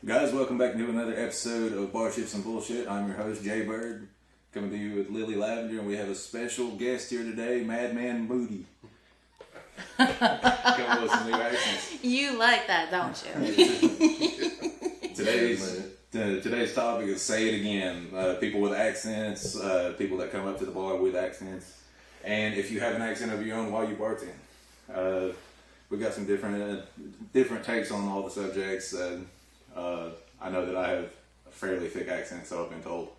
Guys, welcome back to another episode of Bar Shifts and Bullshit. I'm your host, Jay Bird, coming to you with Lily Lavender, and we have a special guest here today, Mad Man Moody. Come with some new accents. You like that, don't you? Today's topic is Say It Again. People with accents, people that come up to the bar with accents, and if you have an accent of your own while you bartend. We've got some different takes on all the subjects. I know that I have a fairly thick accent, so I've been told,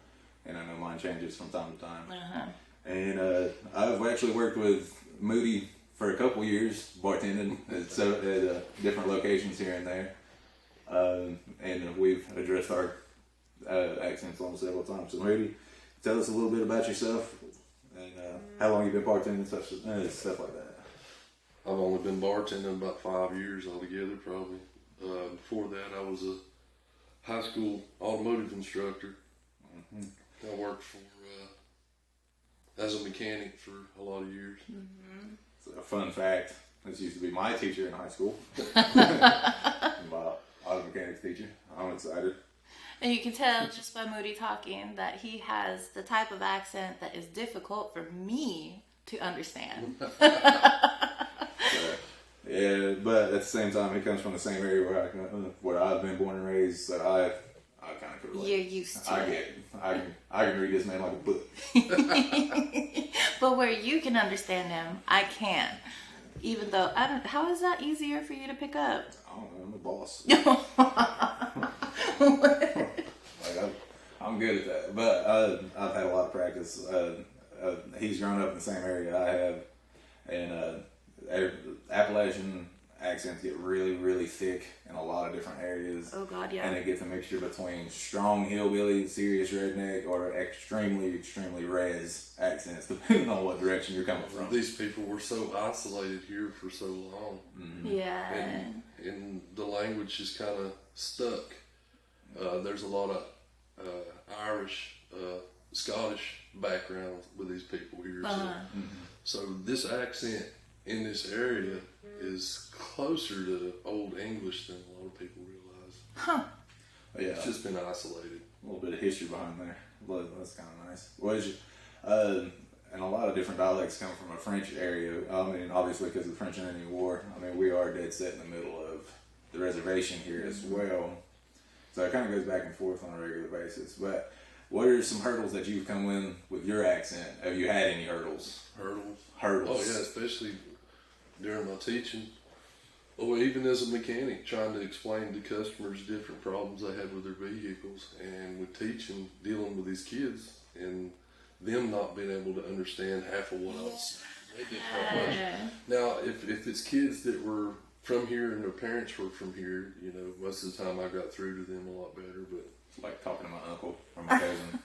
and I know mine changes from time to time. Uh-huh. And I've actually worked with Moody for a couple years, bartending at different locations here and there, and we've addressed our accents on several times. So Moody, tell us a little bit about yourself and how long you've been bartending, stuff like that. I've only been bartending about 5 years altogether, probably. Before that, I was a high school automotive instructor. Mm-hmm. I worked as a mechanic for a lot of years. Mm-hmm. So a fun fact, this used to be my teacher in high school. My auto mechanics teacher. I'm excited. And you can tell just by Moody talking that he has the type of accent that is difficult for me to understand. Yeah, but at the same time, he comes from the same area where I've been born and raised, so I kind of relate. You're used to it. I get it. I can read this man like a book. But where you can understand him, I can't. Even though I don't. How is that easier for you to pick up? I don't know. I'm the boss. I'm good at that, but I've had a lot of practice. He's grown up in the same area I have, and Appalachian accents get really, really thick in a lot of different areas. Oh God, yeah. And it gets a mixture between strong hillbilly, serious redneck, or extremely, extremely res accents, depending on what direction you're coming from. These people were so isolated here for so long. Mm-hmm. Yeah. And the language is kind of stuck. There's a lot of Irish, Scottish background with these people here. Uh-huh. So this accent in this area is closer to Old English than a lot of people realize. Huh. Yeah. It's just been isolated. A little bit of history behind there. But that's kind of nice. And a lot of different dialects come from a French area. I mean, obviously because of the French and Indian War. I mean, we are dead set in the middle of the reservation here as well. So it kind of goes back and forth on a regular basis. But what are some hurdles that you've come in with your accent? Have you had any hurdles? Hurdles. Oh yeah, especially during my teaching, or even as a mechanic, trying to explain to customers different problems they have with their vehicles, and with teaching, dealing with these kids, and them not being able to understand half of what I was saying. They didn't know much. Now, if it's kids that were from here and their parents were from here, you know, most of the time I got through to them a lot better, but like talking to my uncle or my cousin.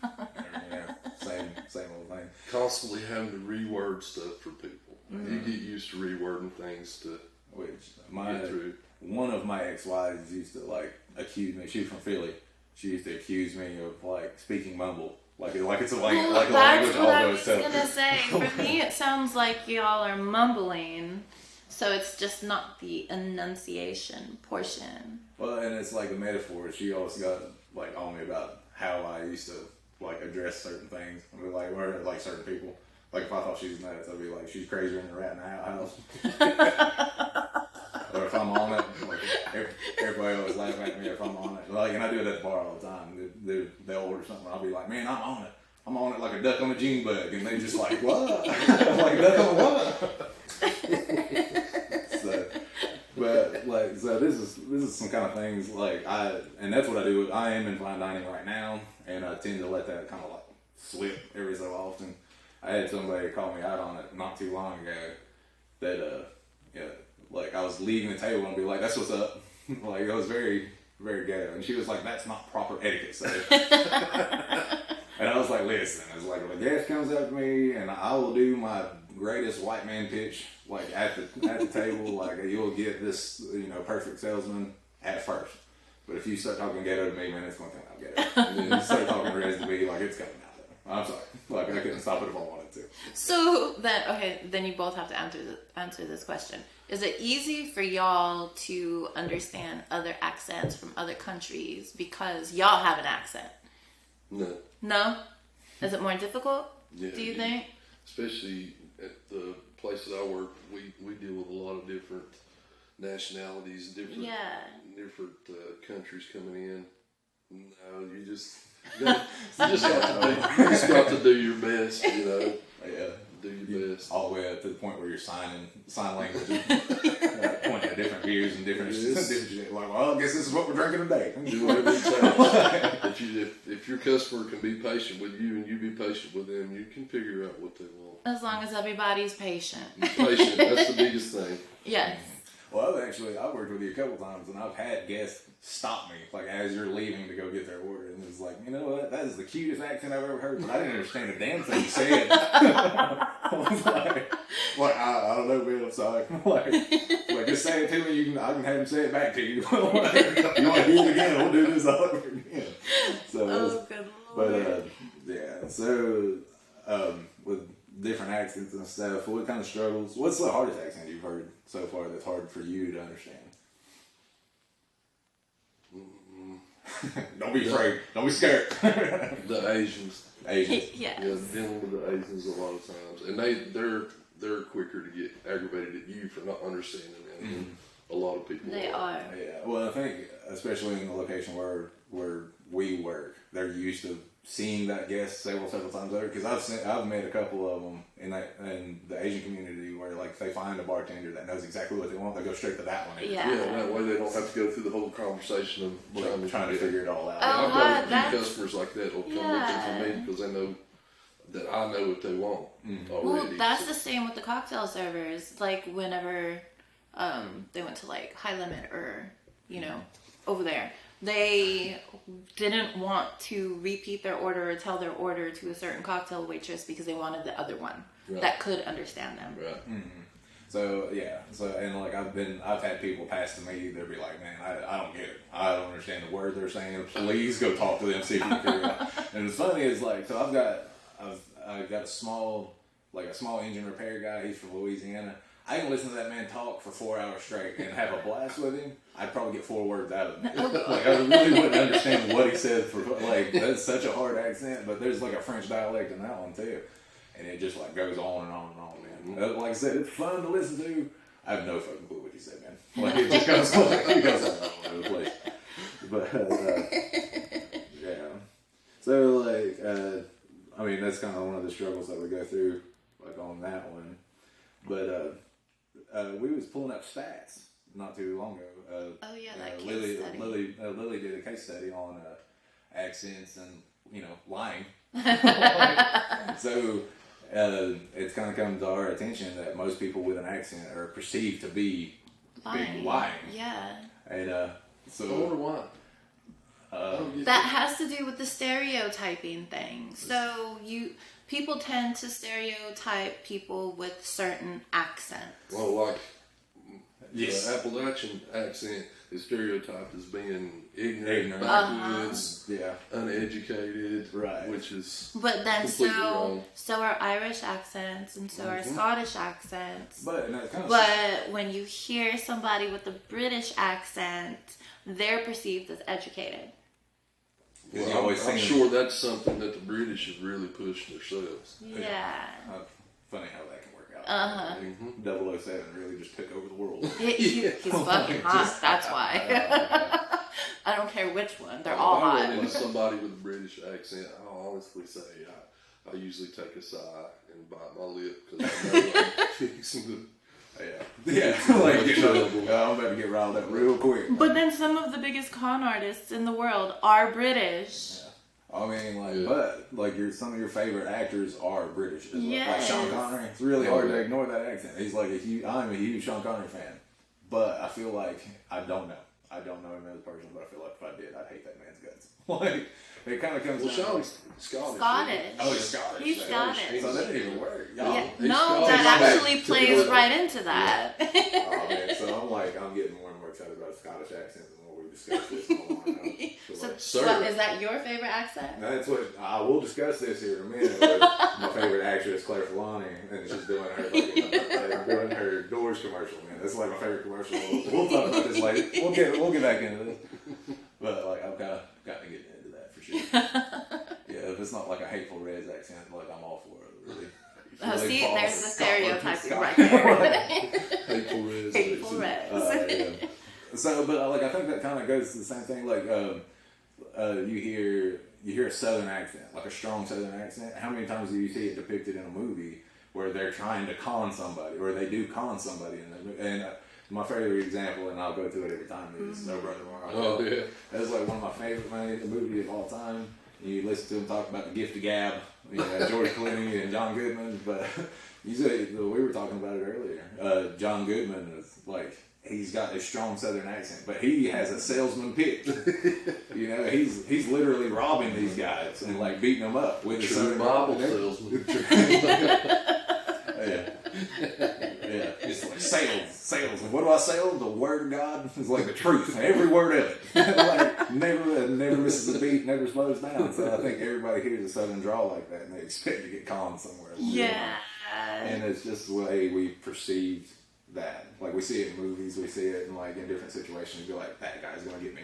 Same old thing. Constantly having to reword stuff for people. Mm-hmm. You get used to rewording things to get through. One of my ex-wives used to accuse me. She was from Philly. She used to accuse me of speaking mumble, like it's a language. That's what I was gonna say. For me, it sounds like y'all are mumbling. So it's just not the enunciation portion. Well, and it's like a metaphor. She always got on me about how I used to address certain things. I mean, or certain people. Like if I thought she was nuts, I'd be like, she's crazier than a rat in the outhouse. Or if I'm on it, everybody always laugh at me if I'm on it. And I do it at the bar all the time. They'll order something, I'll be like, man, I'm on it. I'm on it like a duck on a June bug, and they just like, what? I'm like, duck on what? So this is some kind of things and that's what I do. I am in fine dining right now, and I tend to let that kind of slip every so often. I had somebody call me out on it not too long ago that I was leaving the table and be like, that's what's up. It was very, very ghetto, and she was like, that's not proper etiquette, sir. And I was like, listen, it's like if a guest comes up to me and I will do my greatest white man pitch at the table, you'll get this perfect salesman at first. But if you start talking ghetto to me, man, it's gonna come out ghetto. And then you start talking res to me, it's coming out there. I'm sorry, I couldn't stop it if I wanted to. So then you both have to answer this question. Is it easy for y'all to understand other accents from other countries because y'all have an accent? No. No? Is it more difficult? Yeah, do you think? Especially at the places I work, we deal with a lot of different nationalities, different countries coming in. No, you just got to do your best, you know. Yeah. Do your best. All the way up to the point where you're sign language, pointing at different views and different shit. Like, well, I guess this is what we're drinking today. Do whatever it takes. If your customer can be patient with you and you be patient with them, you can figure out what they want. As long as everybody's patient. Patient, that's the biggest thing. Yes. Well, I've worked with you a couple times, and I've had guests stop me, like, as you're leaving to go get their order, and it's like, you know what, that is the cutest accent I've ever heard, but I didn't understand a damn thing you said. I was like, I don't know, man, I'm sorry. like, just say it to me, I can have him say it back to you. You want to hear it again, we'll do this all over again. So, good Lord. But, so, with different accents and stuff, what kind of struggles, what's the hardest accent you've heard so far that's hard for you to understand? Don't be afraid. Don't be scared. The Asians. Yes. Yeah, dealing with the Asians a lot of times, and they're quicker to get aggravated at you for not understanding them than a lot of people. They are. Yeah. Well, I think especially in the location where we work, they're used to seeing that guest several times over. Because I've met a couple of them in the Asian community where, like, they find a bartender that knows exactly what they want, they go straight to that one. Yeah. That way they don't have to go through the whole conversation of trying to figure it all out. Oh, I've got a few customers like that will come looking for me because they know that I know what they want already. Well, that's the same with the cocktail servers. Like, whenever they went to, like, High Limit or, over there, they didn't want to repeat their order or tell their order to a certain cocktail waitress because they wanted the other one that could understand them. Right. Mm-hmm. So and like I've had people pass to me, they'll be like, man, I don't get it. I don't understand the word they're saying. Please go talk to them, see if you can figure it out. And it's funny is, like, so I've got a small engine repair guy. He's from Louisiana. I can listen to that man talk for 4 hours straight and have a blast with him. I'd probably get 4 words out of him. Like, I really wouldn't understand what he said that's such a hard accent, but there's like a French dialect in that one too. And it just, like, goes on and on and on, man. Like I said, it's fun to listen to. I have no fucking clue what he said, man. Like, it just goes all over the place. But, yeah. So, like, I mean, that's kind of one of the struggles that we go through, like, on that one. But, we was pulling up stats not too long ago. That case study. Lily did a case study on accents and, lying. So, it's kind of come to our attention that most people with an accent are perceived to be big lying. Yeah. And so I wonder why. That has to do with the stereotyping thing. So people tend to stereotype people with certain accents. Well, like, yes. The Appalachian accent is stereotyped as being ignorant, backwoods, uneducated, right? Which is but then completely wrong. So are Irish accents and so are Scottish accents. But when you hear somebody with a British accent, they're perceived as educated. Well, I'm sure that's something that the British have really pushed themselves. Yeah. Funny how that can work out. 007 really just took over the world. He's fucking hot, that's why. I don't care which one, they're all hot. If I run into somebody with a British accent, I'll honestly say I usually take a sigh and bite my lip because I know I'm fixing to... Yeah. Like, I'm about to get riled up real quick. But then some of the biggest con artists in the world are British. Yeah. I mean, but like some of your favorite actors are British as well. Like Sean Connery. It's really hard to ignore that accent. He's like I'm a huge Sean Connery fan, but I feel like I don't know him as a person, but I feel like if I did, I'd hate that man's guts. Like, it kind of comes down. Sean's Scottish. Oh, he's Scottish. He's Scottish. So that didn't even work. That actually plays right into that. Oh man, so I'm getting more and more excited about Scottish accents the more we discuss this. So Sir. What, is that your favorite accent? That's what I will discuss this here in a minute. With my favorite actress, Claire Filani, and she's doing her doing her Doors commercial. Man, that's like my favorite commercial. We'll talk about this later. We'll get back into this. But like I've got to get into that for sure. Yeah, if it's not like a hateful Reds accent, like I'm all for it. Really. Oh, see, there's the stereotyping right there. Hateful Reds. Hateful Reds. Yeah. So, but like I think that kind of goes to the same thing. Like you hear a Southern accent, like a strong Southern accent. How many times do you see it depicted in a movie where they're trying to con somebody, or they do con somebody in the movie? And my favorite example, and I'll go to it every time, is No Brother Where Art Oh yeah, that's like one of my favorite movies of all time. You listen to them talk about the gift of gab, George Clooney and John Goodman, but you say we were talking about it earlier. John Goodman is like. He's got a strong Southern accent, but he has a salesman pitch. He's literally robbing these guys and like beating them up with a Southern Bible salesman. Yeah. It's like sales. And what do I sell? The word of God. It's like the truth, every word of it. Like never misses a beat, never slows down. So I think everybody hears a Southern drawl like that, and they expect to get conned somewhere. Yeah. And it's just the way we perceive that. Like we see it in movies, we see it in like in different situations. You're like, that guy's gonna get me.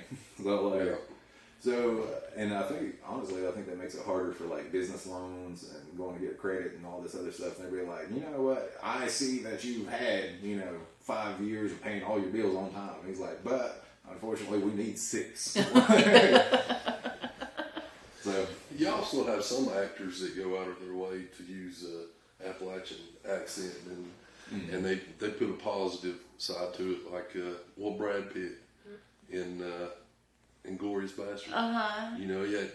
And I think honestly, that makes it harder for like business loans and going to get credit and all this other stuff. And they'll be like, you know what? I see that you've had 5 years of paying all your bills on time. And he's like, but unfortunately, we need 6. So you also have some actors that go out of their way to use Appalachian accent and they put a positive side to it, like Brad Pitt in Glorious Bastard.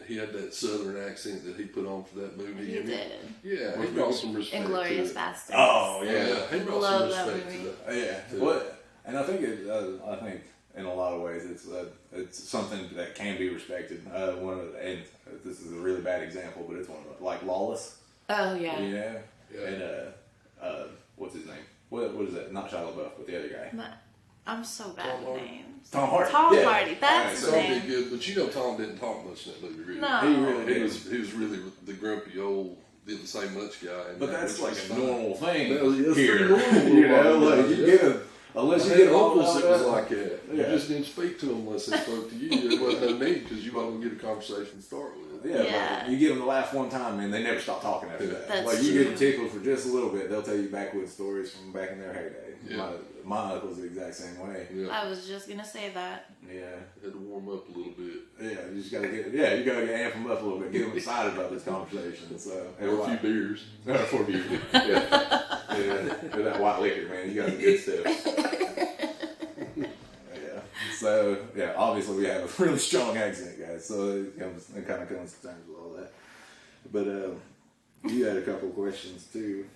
He had that Southern accent that he put on for that movie. He did. Yeah, he brought some respect. Inglorious to it. Bastards. Oh yeah, he brought Love some that respect movie. to that. Yeah. What? And I think in a lot of ways it's something that can be respected. And this is a really bad example, but it's one of like Lawless. Oh yeah. And what's his name? What is that? Not Shia LaBeouf, but the other guy. I'm so bad with names. Tom Hardy. Tom Yeah. Hardy. That's his Tom name. did good, but Tom didn't talk much in that movie. Really. No. He really He did. was really the grumpy old didn't say much guy. But that's like a normal thing That's here. pretty normal. Like you get a unless you get uncles uncles that was like that. You Yeah. just didn't speak to them unless they spoke to you. There wasn't no need because you wasn't going to get a conversation to start with. Yeah. Like, you get them to laugh one time and they never stop talking after that. That's like you true. get them tickled for just a little bit, they'll tell you backwoods stories from back in their heyday. Yeah. My uncle's the exact same way. Yeah. I was just gonna say that. Yeah. Had to warm up a little bit. Yeah, you just gotta amp them up a little bit, get them excited about this conversation. So Or a few beers. for beers. Yeah, that white liquor, man. You got the good stuff. Yeah. So obviously we have a really strong accent, guys. So it kind of comes to terms with all that. But you had a couple questions too.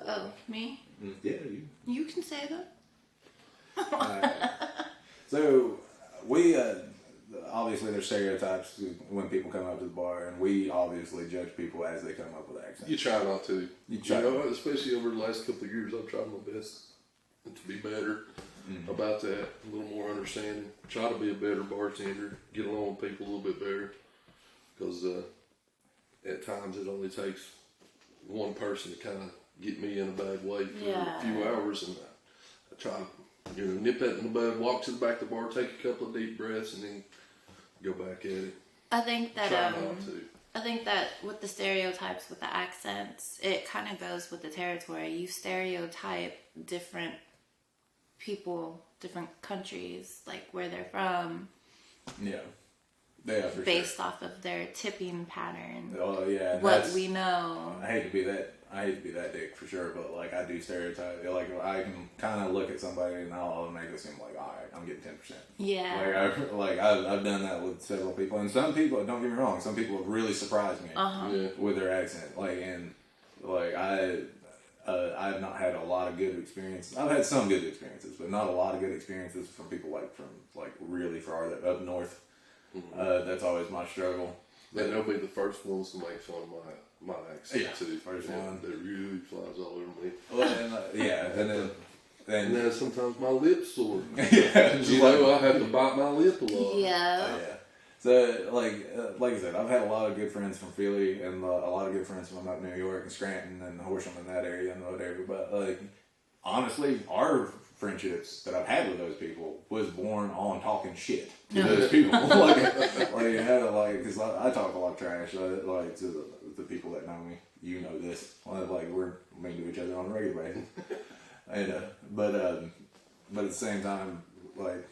Oh, me? Yeah, you. You can say that. So we obviously there's stereotypes when people come up to the bar, and we obviously judge people as they come up with accents. You try not to. You try. Especially over the last couple of years, I've tried my best to be better about that, a little more understanding. Try to be a better bartender, get along with people a little bit better, because at times it only takes one person to kind of get me in a bad way for a few hours, and I try to nip that in the bud, walk to the back of the bar, take a couple of deep breaths, and then go back at it. I think that Try not to. I think that with the stereotypes, with the accents, it kind of goes with the territory. You stereotype different people, different countries, like where they're from, For based off of their tipping pattern. Oh yeah, What we know. I hate to be that dick for sure, but like I do stereotype. Like I can kind of look at somebody and I'll make it seem like, all right, I'm getting 10%. Yeah. I've done that with several people, and some people, don't get me wrong, some people have really surprised me with their accent. I've not had a lot of good experiences. I've had some good experiences, but not a lot of good experiences from people from really far up north. That's always my struggle. And they'll be the first ones to make fun of my accent too. First one. That really flies all over me. Well, And then sometimes my lips sore. yeah, I have to bite my lip a lot. Yeah. So, like I said, I've had a lot of good friends from Philly and a lot of good friends from up New York and Scranton and Horsham and that area and whatever. But like, honestly, our friendships that I've had with those people was born on talking shit to those people. Because I talk a lot of trash, like to the people that know me. You know this. Like we're mean to each other on a regular basis. And but at the same time, like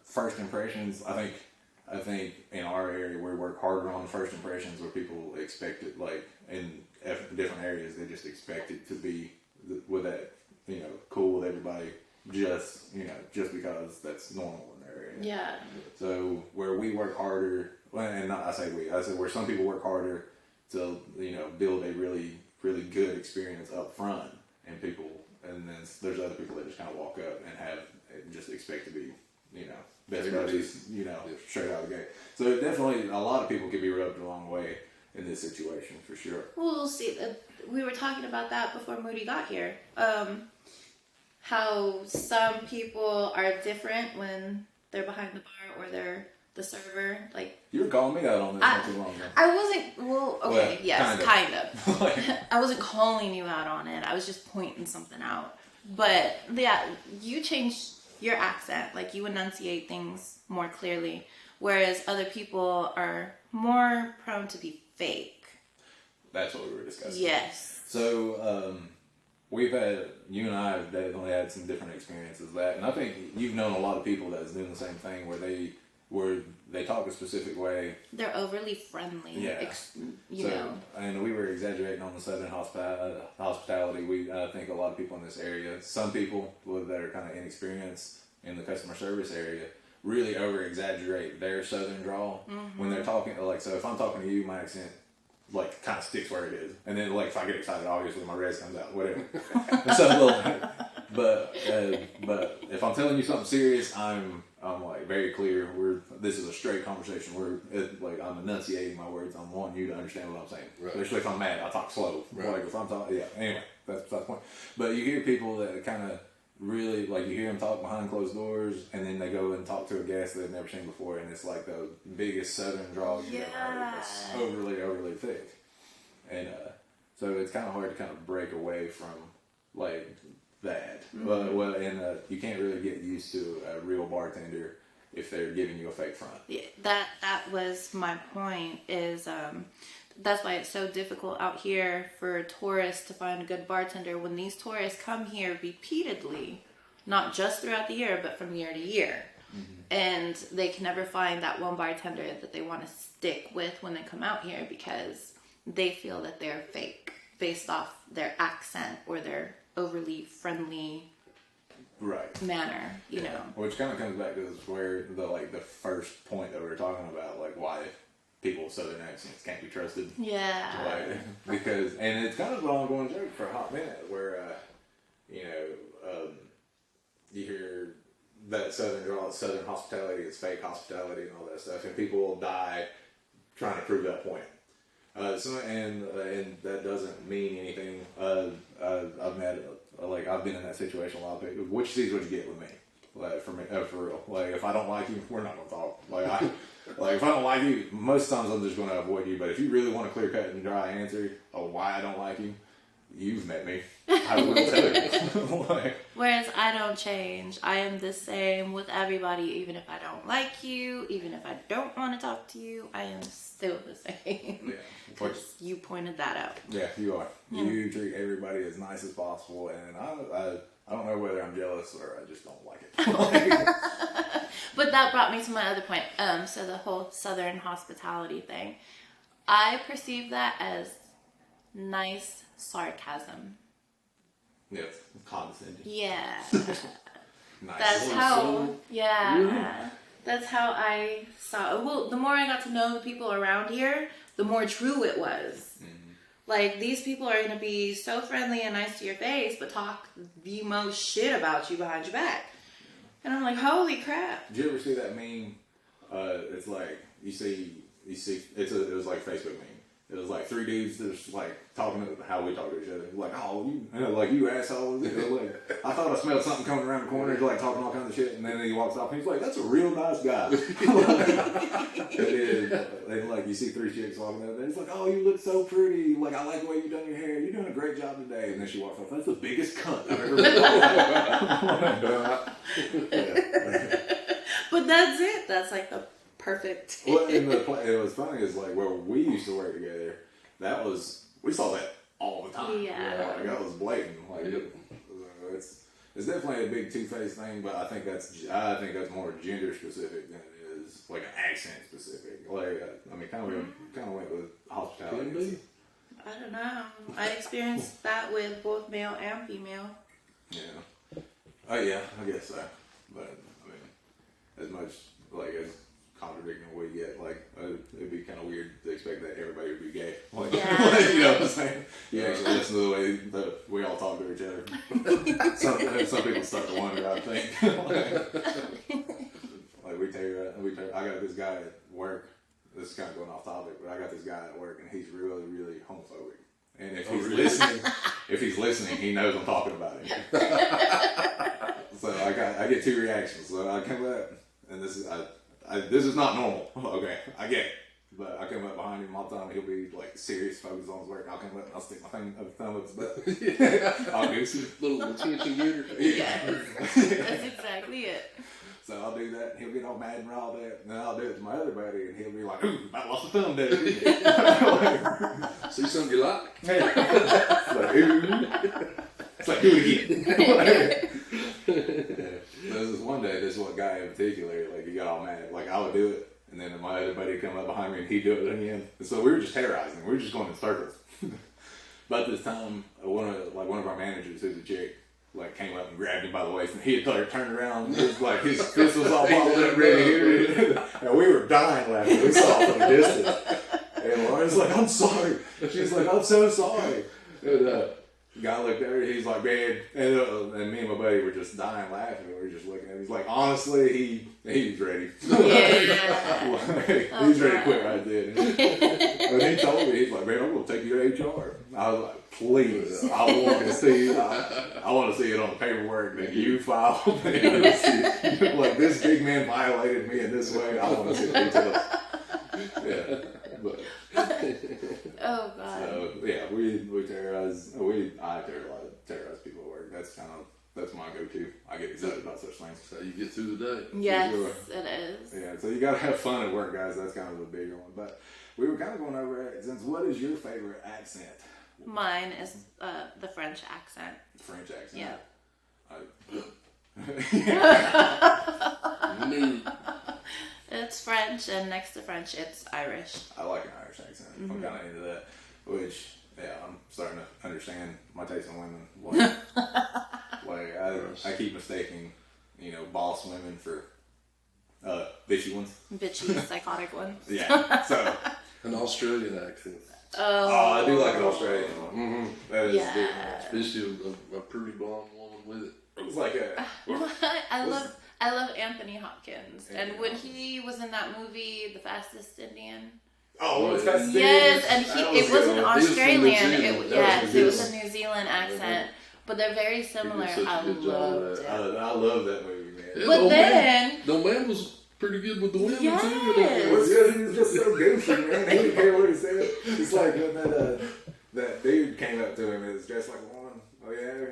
first impressions, I think in our area we work harder on first impressions where people expect it, like in different areas they just expect it to be with that, cool with everybody just because that's normal in their area. Yeah. So where we work harder, I say where some people work harder to, build a really, really good experience up front and then there's other people that just kind of walk up and just expect to be, best buddies, straight out of the gate. So definitely a lot of people could be rubbed the wrong way in this situation for sure. Well, see, we were talking about that before Moody got here. How some people are different when they're behind the bar or they're the server. Like, you were calling me out on this not too long ago. I wasn't. Well, okay, yes, kind of. I wasn't calling you out on it. I was just pointing something out. But yeah, you changed your accent. Like, you enunciate things more clearly, whereas other people are more prone to be fake. That's what we were discussing. Yes. So, you and I have definitely had some different experiences with that. And I think you've known a lot of people that's doing the same thing where they talk a specific way. They're overly friendly. Yeah. You know. And we were exaggerating on the Southern hospitality. I think a lot of people in this area, some people that are kind of inexperienced in the customer service area, really over exaggerate their Southern drawl when they're talking. Like, so if I'm talking to you, my accent kind of sticks where it is, and then if I get excited, obviously my res comes out, whatever. But if I'm telling you something serious, I'm like very clear. This is a straight conversation. I'm enunciating my words. I'm wanting you to understand what I'm saying. Right. Especially if I'm mad, I talk slow. Right. Like if I'm talking, Anyway, that's the point. But you hear people that kind of really you hear them talk behind closed doors, and then they go and talk to a guest they've never seen before, and it's like the biggest Southern drawl you've ever heard. It's overly thick, and so it's kind of hard to kind of break away from that. And you can't really get used to a real bartender if they're giving you a fake front. Yeah, that was my point. Is that's why it's so difficult out here for tourists to find a good bartender when these tourists come here repeatedly, not just throughout the year, but from year to year. Mm-hmm. And they can never find that one bartender that they want to stick with when they come out here because they feel that they're fake based off their accent or their overly friendly manner, you know. Which kind of comes back to where the first point that we were talking about, why people with Southern accents can't be trusted. Yeah. Because, and it's kind of an ongoing joke for a hot minute where, you hear that Southern hospitality is fake hospitality and all that stuff, and people will die trying to prove that point. And that doesn't mean anything. I've been in that situation a lot of people. Which sees what you get with me. For real. If I don't like you, we're not gonna talk. If I don't like you, most times I'm just gonna avoid you. But if you really want a clear cut and dry answer of why I don't like you, you've met me. I will tell you. Whereas I don't change. I am the same with everybody, even if I don't like you, even if I don't want to talk to you, I am still the same. Yeah. Because you pointed that out. Yeah, you are. Yeah. You treat everybody as nice as possible, and I don't know whether I'm jealous or I just don't like it. But that brought me to my other point. So the whole Southern hospitality thing, I perceive that as nice sarcasm. Yeah, condescending. Yeah. Nice. That's how. Yeah. That's how I saw it. Well, the more I got to know the people around here, the more true it was. Mm-hmm. These people are going to be so friendly and nice to your face, but talk the most shit about you behind your back. And I'm like, holy crap. Did you ever see that meme? It's like, you see, it was like a Facebook meme. It was like three dudes just like talking to how we talk to each other. Like, oh, you asshole. Like, I thought I smelled something coming around the corner. He's like talking all kinds of shit, and then he walks off. And he's like, that's a real nice guy. And like you see three chicks walking out there. He's like, oh, you look so pretty. Like, I like the way you done your hair. You're doing a great job today. And then she walks off. That's the biggest cunt I've ever been. But that's it. That's like the perfect. Well, and it was funny is like where we used to work together. We saw that all the time. Yeah. Like that was blatant. Like it's definitely a big two-faced thing, but I think that's more gender specific than it is like an accent specific. Like I mean, kind of went with hospitality. I don't know. I experienced that with both male and female. Yeah. Oh yeah, I guess so. But I mean, as much like as contradicting what we get, like it'd be kind of weird to expect that everybody would be gay. Like, Yeah. You know what I'm saying? You actually listen to the way that we all talk to each other. Some people start to wonder, I think. Like I got this guy at work. This is kind of going off topic, but I got this guy at work, and he's really, really homophobic. And if he's listening, he knows I'm talking about him. So I get two reactions. So I come up, and this is not normal. Okay, I get it. But I come up behind him all the time. He'll be like serious, focused on his work. I'll come up and I'll stick my thumb up his butt. I'll do some little attention getter. Yes, that's exactly it. So I'll do that. He'll get all mad and riled up. And then I'll do it to my other buddy, and he'll be like, "Ooh, about lost a thumb, dude." See something you like? It's like, ooh. It's like, do it again. There was this one day, this one guy in particular, like, he got all mad. Like, I would do it, and then my other buddy would come up behind me, and he'd do it again. And so we were just terrorizing. We were just going in circles. About this time, one of our managers, who's a chick, like, came up and grabbed him by the waist, and he had turned around, and his fist was all balled up, ready to hit him. And we were dying laughing. We saw it from a distance. And Lauren's like, "I'm sorry." She's like, "I'm so sorry." And guy looked at her, he's like, "Man," and me and my buddy were just dying laughing. We were just looking at him. He's like, honestly, he's ready. Yeah. He's ready to quit right then. But he told me, he's like, "Man, I'm gonna take you to HR." I was like, "Please, I want to see it. I want to see it on the paperwork that you filed. Like, this big man violated me in this way. I want to see the details." Yeah, but. Oh God. So yeah, we terrorize. I terrorize people at work. That's my go-to. I get excited about such things. That's how you get through the day. Yes, sure. it is. Yeah, so you gotta have fun at work, guys. That's kind of a bigger one. But we were kind of going over accents. What is your favorite accent? Mine is the French accent. French accent. Yeah. It's French, and next to French, it's Irish. I like an Irish accent. I'm kind of into that. Which, yeah, I'm starting to understand my taste in women. Like I keep mistaking, boss women for bitchy ones. Bitchy, psychotic ones. Yeah. So An Australian accent. Oh, I do like an Australian one. Mm-hmm. That is Especially a pretty blonde woman with it. It was like a. I love Anthony Hopkins, and when he was in that movie, The Fastest Indian. Oh, it's Fast. Yes, and it wasn't Australian. It was a New New Zealand accent, but they're very similar. I loved it. I love that movie, man. Yeah, But then the man was pretty good with the women too. Yes. He was just so goofy, man. He didn't care what he said. It's like when that dude came up to him and was dressed like a woman. Oh yeah,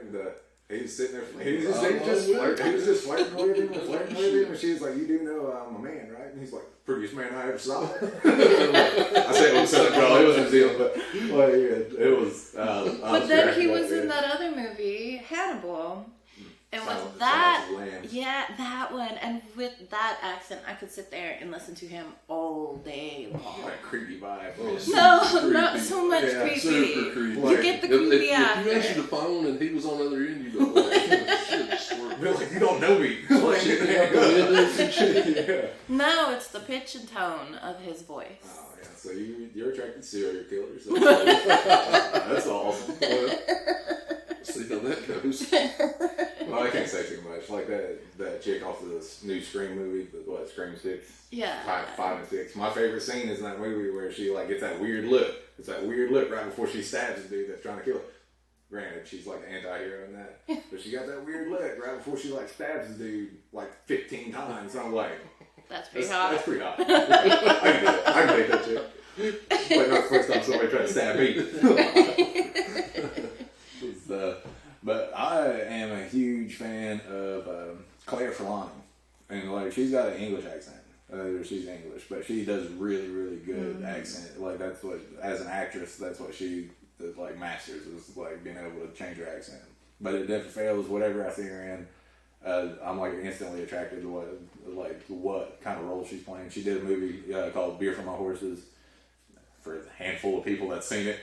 and he was sitting there. He was just flirting with him, and she was like, "You do know I'm a man, right?" And he's like, "Prettiest man I ever saw." I said it was Southern Girl. It was New Zealand, but like, it was. But then he was in that other movie, Hannibal. And with that, that one, and with that accent, I could sit there and listen to him all day long. That creepy vibe. No, not so much creepy. Super creepy. You get the creepy after. If you answered the phone and he was on the other end, you go, "Oh shit, swear." They're like, "You don't know me." No, it's the pitch and tone of his voice. Oh yeah, so you're attracted to serial killers. That's awesome. See how that goes. Well, I can't say too much. Like that chick off of this new Scream movie, Scream 6? Yeah. 5 and 6. My favorite scene is in that movie where she like gets that weird look. It's that weird look right before she stabs the dude that's trying to kill her. Granted, she's like the anti-hero in that. But she got that weird look right before she like stabs the dude like 15 times. I'm like, That's pretty hot. That's pretty hot. I can take that shit. Like not the first time somebody tried to stab me. But I am a huge fan of Claire Forlani. And like she's got an English accent. She's English, but she does really, really good accent. Like that's what, as an actress, that's what she like masters, is like being able to change her accent. But it never fails. Whatever I see her in, I'm like instantly attracted to what kind of role she's playing. She did a movie called Beer for My Horses. For a handful of people that's seen it,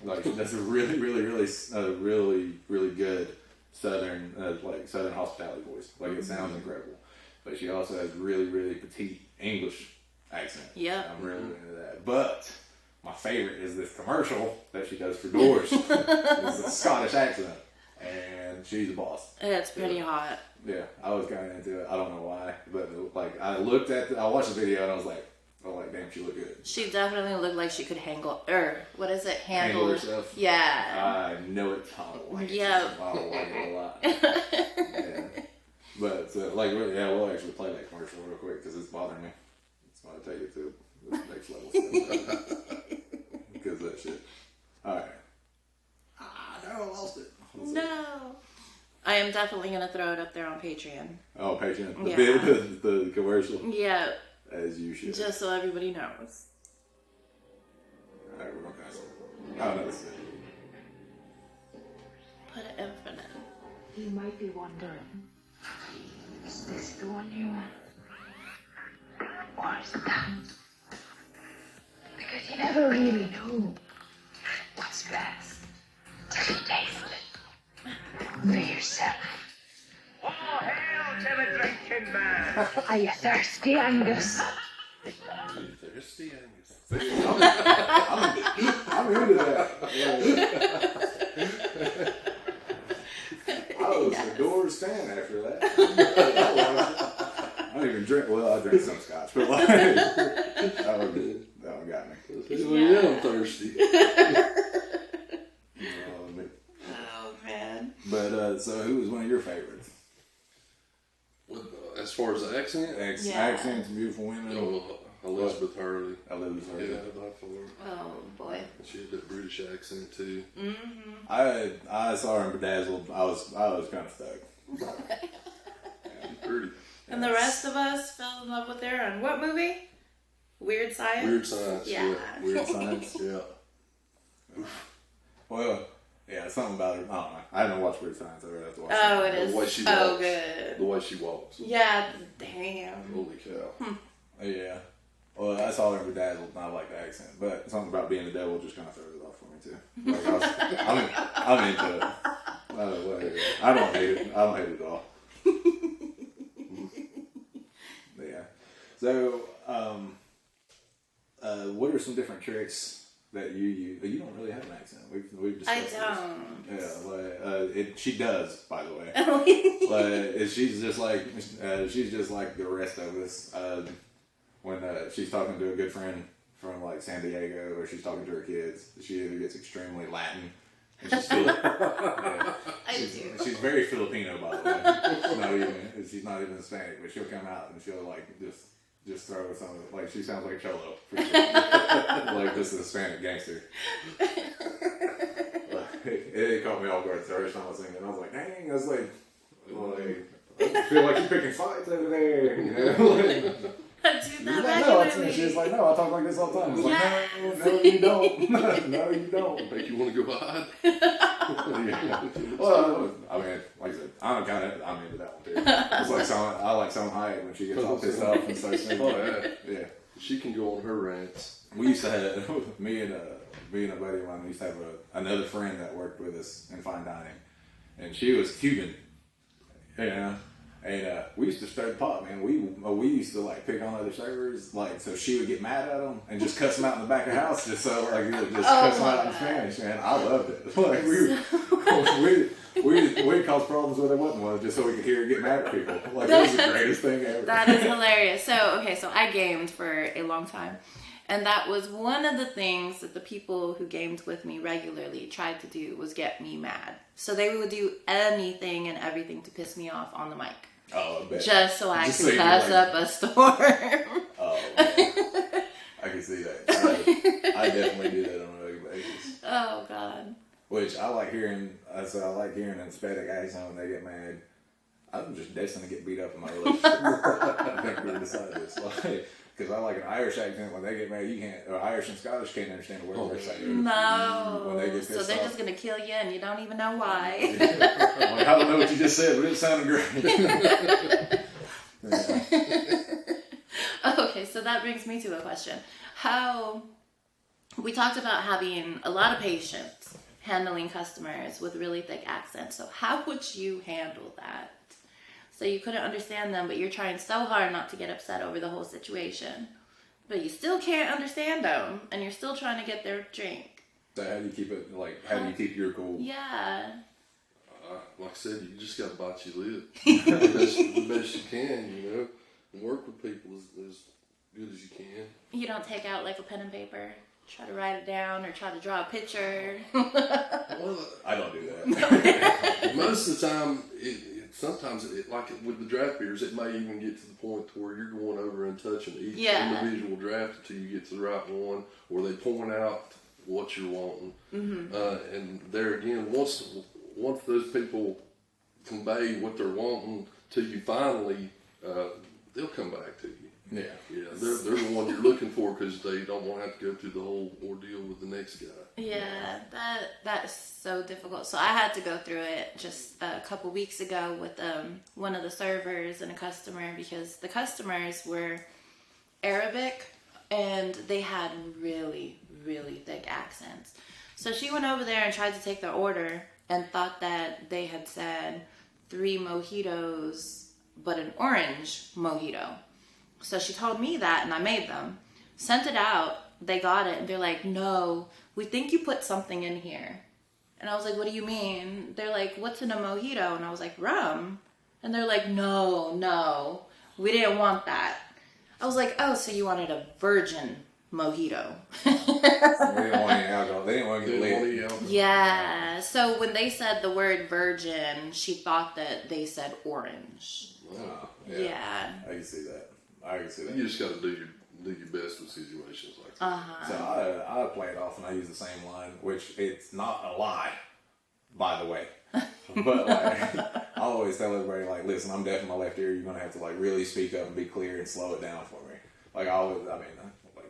like she does a really, really, really good southern southern hospitality voice. Like it sounds incredible. But she also has really, really petite English accent. Yeah. I'm really into that. But my favorite is this commercial that she does for Doors. It's a Scottish accent. And she's a boss. It's pretty hot. Yeah, I was kind of into it. I don't know why. But like I watched the video and I was like, damn, she looked good. She definitely looked like she could handle herself. Yeah. I know it. I don't like it. Yeah. I don't like it a lot. Yeah. But we'll actually play that commercial real quick because it's bothering me. It's going to take it to the next level. Because that shit. All right. No, I lost it. No. I am definitely going to throw it up there on Patreon. Oh, Patreon. Yeah. The commercial. Yeah. As you should. Just so everybody knows. All right, we're going to cancel. Oh, no, this is it. Put an infinite. You might be wondering, is this the one you want? Or is it that? Because you never really know what's best till you taste it for yourself. All hail to the drinking man! Are you thirsty, Angus? Thirsty Angus. I'm into that. I was a Doors fan after that. I don't even drink. Well, I drink some scotch, but like, that one got me. Yeah, I'm thirsty. Oh, man. But so, who was one of your favorites? As far as the accent, Accents, beautiful women. Elizabeth Hurley. Elizabeth Hurley. Yeah, by far. Oh, boy. She had that British accent too. Mm-hmm. I saw her in Bedazzled. I was kind of stoked. She's pretty. And the rest of us fell in love with her on what movie? Weird Science? Weird Science, Yeah. Weird Science, yeah. Well, yeah, something about her. I don't know. I haven't watched Weird Science. I really have to watch Oh, it. it is The way she so walks. good. The way she walks. Yeah, damn. Holy cow. Yeah. Well, I saw her in Bedazzled, and I like the accent, but something about being the devil just kind of throws it off for me too. Like I'm into it. I don't hate it. I don't hate it at all. Yeah. So, what are some different tricks that you use? You don't really have an accent. We've discussed I this. don't. Yeah. She does, by the way. She's just like the rest of us. When she's talking to a good friend from like San Diego, or she's talking to her kids, she either gets extremely Latin, and she's very Filipino, by the way. She's not even Hispanic, but she'll come out and she'll like just throw something, like she sounds like Cholo, for sure. Like just a Hispanic gangster. It caught me off guard the first time I was singing. I was like, dang, I was like I feel like you're picking fights over there, you know. I do that No, she's like, no, I talk like this all the time. It's like, no, you don't. No, you don't. Make you want to go hide? Yeah. Well, I mean, like I said, I'm into that one too. It's like I like Salma Hayek when she gets all pissed off and starts singing. Oh, Yeah. She can go on her rants. We used to have, me and a buddy of mine, we used to have another friend that worked with us in fine dining. And she was Cuban. Yeah. And we used to stir the pot, man. We used to like pick on other servers, like so she would get mad at them and just cuss them out in the back of the house, just so like just cuss them out in Spanish, man. I loved it. Like we'd cause problems where there wasn't one, just so we could hear it get mad at people. Like, it was the greatest thing ever. That is hilarious. So I gamed for a long time. And that was one of the things that the people who gamed with me regularly tried to do was get me mad. So they would do anything and everything to piss me off on the mic. Oh, I bet. Just so I could cuss up a storm. Oh, man. I can see that. I definitely do that on a regular basis. Oh, God. Which I like hearing. I like hearing an Hispanic accent when they get mad. I'm just destined to get beat up in my relationship. I think we decided this. Because I like an Irish accent. When they get mad, you can't. Or Irish and Scottish can't understand the word they're saying. No. When they get so they're just going to kill you and you don't even know why. I'm like, I don't know what you just said, but it sounded great. Okay, so that brings me to a question. We talked about having a lot of patience handling customers with really thick accents. So how would you handle that? So you couldn't understand them, but you're trying so hard not to get upset over the whole situation. But you still can't understand them, and you're still trying to get their drink. So how do you keep it, how do you keep your cool? Yeah. Like I said, you just got to bite your lip the best you can, and work with people as good as you can. You don't take out like a pen and paper, try to write it down, or try to draw a picture. Well, I don't do that. Most of the time, sometimes, like with the draft beers, it may even get to the point to where you're going over and touching each individual draft until you get to the right one, or they point out what you're wanting. Mm-hmm. And there again, once those people convey what they're wanting to you finally, they'll come back to you. Yeah, they're the one you're looking for because they don't want to have to go through the whole ordeal with the next guy. Yeah, that's so difficult. So I had to go through it just a couple weeks ago with one of the servers and a customer because the customers were Arabic and they had really, really thick accents. So she went over there and tried to take their order and thought that they had said 3 mojitos, but an orange mojito. So she told me that and I made them, sent it out, they got it and they're like, no, we think you put something in here. And I was like, what do you mean? They're like, what's in a mojito? And I was like, rum. And they're like, no, we didn't want that. I was like, oh, so you wanted a virgin mojito. They didn't want any alcohol. They didn't want to get lit. Yeah. So when they said the word virgin, she thought that they said orange. Oh, Yeah. I can see that. You just got to do your best with situations like that. So I play it off and I use the same line, which it's not a lie, by the way. But I always tell everybody, listen, I'm deaf in my left ear. You're gonna have to really speak up and be clear and slow it down for me.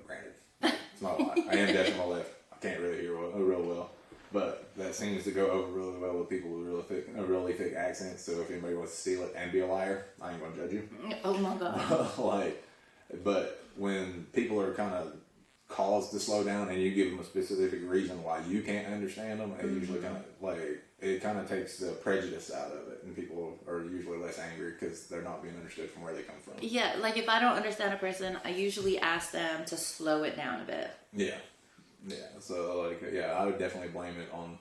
Granted, it's not a lie. I am deaf in my left. I can't really hear real well, but that seems to go over really well with people with really thick accents. So if anybody wants to steal it and be a liar, I ain't gonna judge you. Oh my God. But when people are kind of caused to slow down and you give them a specific reason why you can't understand them, it usually kind of takes the prejudice out of it, and people are usually less angry because they're not being understood from where they come from. Yeah, if I don't understand a person, I usually ask them to slow it down a bit. Yeah. So I would definitely blame it on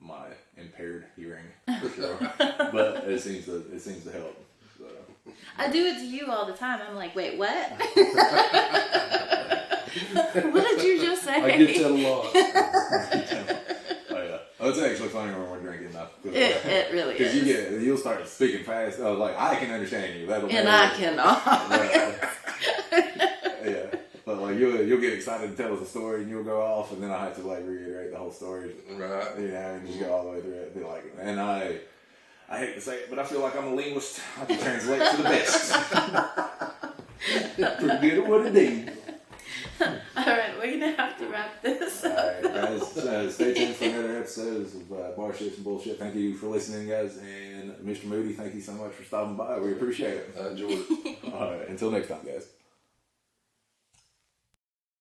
my impaired hearing for sure, but it seems to help. So. I do it to you all the time. I'm like, wait, what? What did you just say? I get that a lot. Oh yeah, it's actually funny when we're drinking enough. It really is. Because you'll start speaking fast. I can understand you. And I cannot. Yeah, but you'll get excited to tell us a story, and you'll go off, and then I have to reiterate the whole story. Right. And just go all the way through it. Be like, and I hate to say it, but I feel like I'm a linguist. I can translate to the best. Pretty good at what I do. Alright, we're gonna have to wrap this up. Alright, guys, stay tuned for another episode of Bar Shifts and Bullshit. Thank you for listening, guys. And Mr. Moody, thank you so much for stopping by. We appreciate it. I enjoyed it. Alright, until next time, guys.